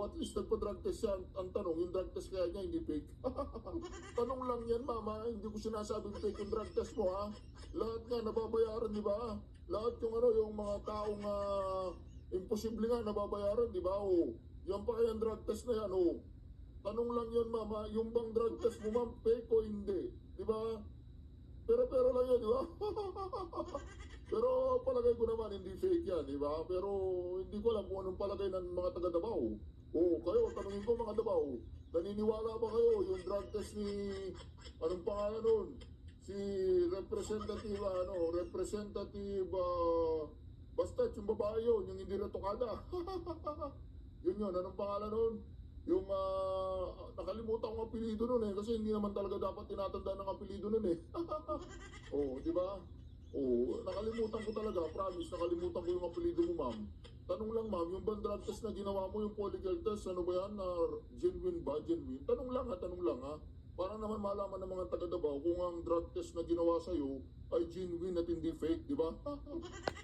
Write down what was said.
at least nagpa-drug test siya. Ang tanong, yung drug test kaya niya hindi fake. Tanong lang yan, mama. Hindi ko sinasabing fake yung drug test mo, ha? Lahat nga nababayaran, di ba? Lahat yung yung mga taong imposible nga nababayaran, di ba? O, yan pa kaya yung drug test na yan, o. Tanong lang yun, mama. Yung bang drug test mo, ma'am, fake o hindi? Di ba? Pero lang yan, di ba? Pero palagay ko naman hindi fake yan, di ba? Pero hindi ko alam kung anong palagay ng mga taga Davao. Oo, kayo, tanungin ko mga Davao, naniniwala ba kayo yung drug test ni, anong pangalan nun? Si Representative, basta yung babae yun, yung hindi retokada. Yun, anong pangalan nun? Yung nakalimutan ko ang apelido nun kasi hindi naman talaga dapat tinatanda ng apelido nun Oo, di ba? Oo, nakalimutan ko talaga, promise, nakalimutan ko yung apelido mo, ma'am. Tanong lang, ma'am, yung bang drug test na ginawa mo, yung polygraph test, ano ba yan, genuine ba, genuine? Tanong lang ha. Para naman malaman ng mga taga Davao kung ang drug test na ginawa sa'yo ay genuine at hindi fake, di ba?